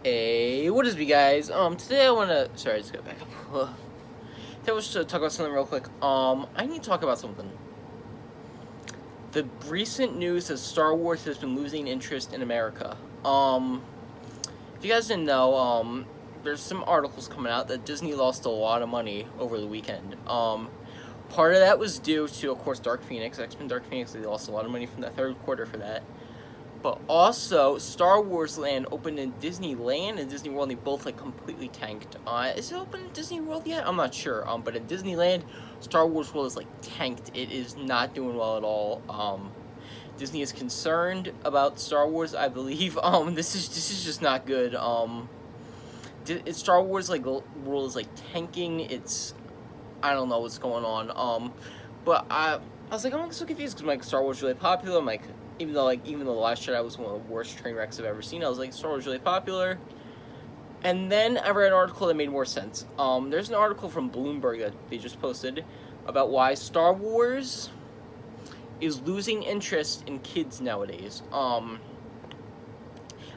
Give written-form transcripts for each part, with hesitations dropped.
Hey, what is me, guys? Today I wanna. Sorry, I just got back up. Today I want to talk about something real quick. I need to talk about something. The recent news that Star Wars has been losing interest in America. If you guys didn't know, there's some articles coming out that Disney lost a lot of money over the weekend. Part of that was due to, of course, Dark Phoenix, X-Men Dark Phoenix. They lost a lot of money from the third quarter for that. But also, Star Wars Land opened in Disneyland and Disney World, and they both completely tanked. Is it open in Disney World yet? I'm not sure. But in Disneyland, Star Wars World is tanked. It is not doing well at all. Disney is concerned about Star Wars, I believe. This is just not good. Star Wars world is tanking. I don't know what's going on. But I was I'm so confused because Star Wars is really popular. I'm even though The Last Jedi was one of the worst train wrecks I've ever seen, I was Star Wars is really popular. And then I read an article that made more sense. There's an article from Bloomberg that they just posted about why Star Wars is losing interest in kids nowadays. I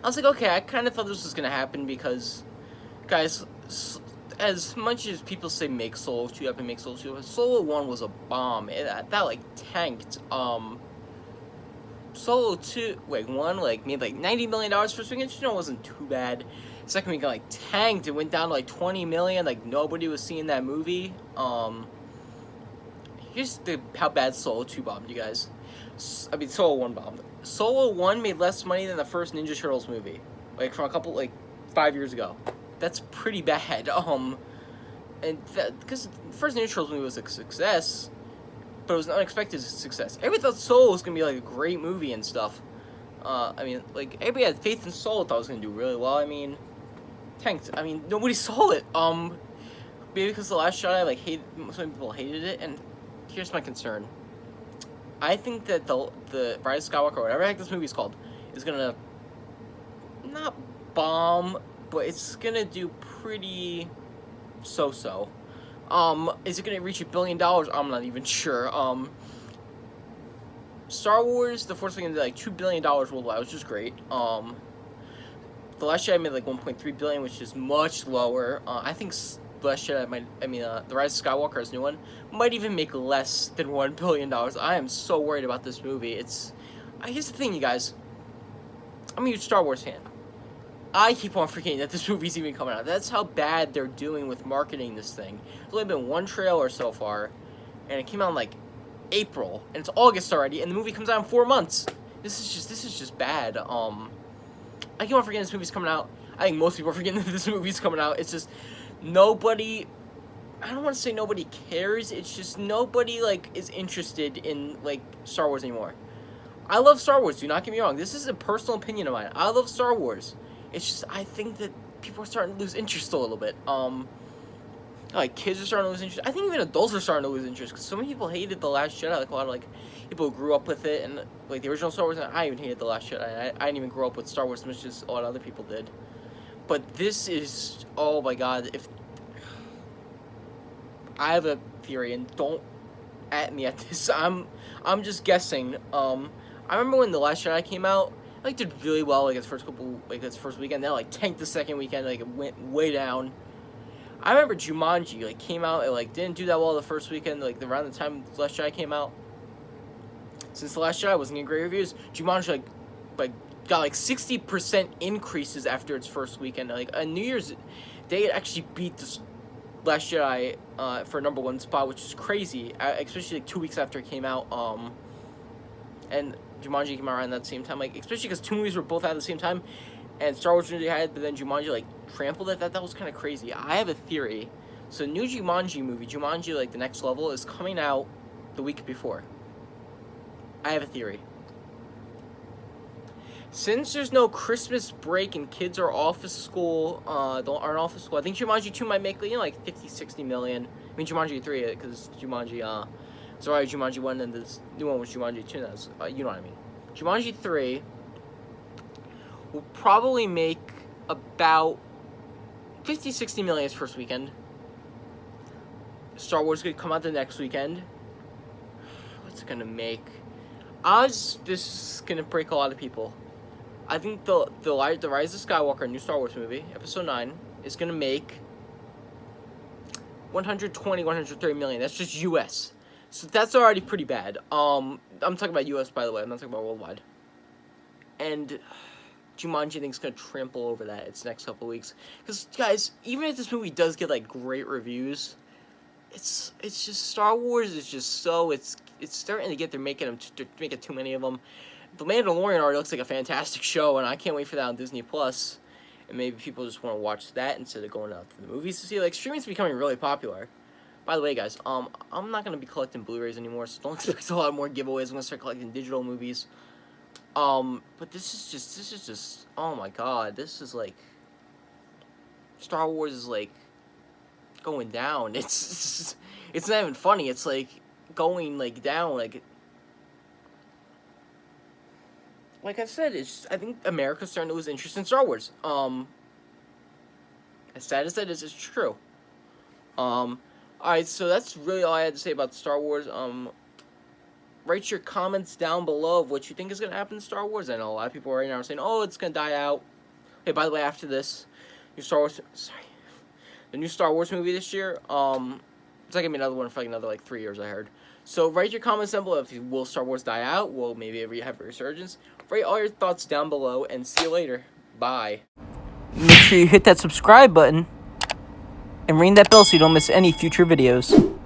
was okay, I kind of thought this was gonna happen because, guys, as much as people say make Solo 2 happen, make Solo 2, Solo 1 was a bomb. That tanked. Solo 2, 1, made $90 million first weekend. It wasn't too bad. Second weekend, tanked. It went down to $20 million. Nobody was seeing that movie. Here's how bad Solo 2 bombed, you guys. Solo 1 bombed. Solo 1 made less money than the first Ninja Turtles movie. From a couple, 5 years ago. That's pretty bad. And because the first Ninja Turtles movie was a success, but it was an unexpected success. Everybody thought Solo was gonna be a great movie and stuff. Everybody had faith in Solo, thought it was gonna do really well. Tanked. Nobody saw it. Maybe because The Last Jedi, some people hated it, and here's my concern. I think that the Rise of Skywalker, or whatever the heck this movie's called, is gonna not bomb, but it's gonna do pretty so-so. Is it gonna reach $1 billion? I'm not even sure. Star Wars, the Force Awakens did $2 billion worldwide, which is great. The Last Jedi made $1.3 billion, which is much lower. I think The Last Jedi The Rise of Skywalker, this new one, might even make less than $1 billion. I am so worried about this movie. Here's the thing, you guys. I'm a huge Star Wars fan. I keep on forgetting that this movie's even coming out. That's how bad they're doing with marketing this thing. There's only been one trailer so far, and it came out in April, and it's August already, and the movie comes out in 4 months. This is just bad. I keep on forgetting this movie's coming out. I think most people are forgetting that this movie's coming out. It's just nobody. I don't want to say nobody cares. It's just nobody is interested in Star Wars anymore. I love Star Wars. Do not get me wrong. This is a personal opinion of mine. I love Star Wars. It's just, I think that people are starting to lose interest a little bit. Kids are starting to lose interest. I think even adults are starting to lose interest, because so many people hated The Last Jedi. A lot of, people who grew up with it, and, the original Star Wars, and I even hated The Last Jedi. I didn't even grow up with Star Wars as much as a lot of other people did. But this is, oh my god, I have a theory, and don't at me at this. I'm just guessing. I remember when The Last Jedi came out, did really well, its first weekend, then, tanked the second weekend, it went way down. I remember Jumanji, came out, and, didn't do that well the first weekend, around the time The Last Jedi came out. Since The Last Jedi wasn't getting great reviews, Jumanji, got, 60% increases after its first weekend. On New Year's Day, it actually beat The Last Jedi, for number one spot, which is crazy, especially, 2 weeks after it came out, and Jumanji came out around that same time, especially because two movies were both out at the same time, and Star Wars really had, but then Jumanji, trampled it. That was kind of crazy. I have a theory. So, new Jumanji movie, Jumanji, The Next Level, is coming out the week before. I have a theory. Since there's no Christmas break and kids are off of school, I think Jumanji 2 might make, 50, 60 million. Jumanji 3, because Jumanji, sorry, Jumanji 1, and this new one was Jumanji 2, that's, you know what I mean. Jumanji 3 will probably make about 50, 60 million its first weekend. Star Wars could come out the next weekend. What's it gonna make? This is gonna break a lot of people. I think the Rise of Skywalker, new Star Wars movie, Episode 9, is gonna make 120, 130 million. That's just U.S. So that's already pretty bad. I'm talking about U.S. by the way. I'm not talking about worldwide. And Jumanji, I think, is gonna trample over that its next couple of weeks. Because guys, even if this movie does get like great reviews, it's just Star Wars is just so it's starting to get they're making too many of them. The Mandalorian already looks like a fantastic show, and I can't wait for that on Disney Plus. And maybe people just want to watch that instead of going out to the movies to see. Like, streaming's becoming really popular. By the way, guys, I'm not gonna be collecting Blu-rays anymore, so don't expect a lot more giveaways. I'm gonna start collecting digital movies. But this is just, oh my god, this is like, Star Wars is like going down. It's not even funny. It's like going like down. Like I said, I think America's starting to lose interest in Star Wars. As sad as that is, it's true. Alright, so that's really all I had to say about Star Wars. Write your comments down below of what you think is going to happen in Star Wars. I know a lot of people right now are saying, oh, it's going to die out. Hey, by the way, after this, the new Star Wars movie this year, it's not going to be another one for like another 3 years, I heard. So write your comments down below. Will Star Wars die out? Will maybe have a resurgence? Write all your thoughts down below, and see you later. Bye. Make sure you hit that subscribe button and ring that bell so you don't miss any future videos.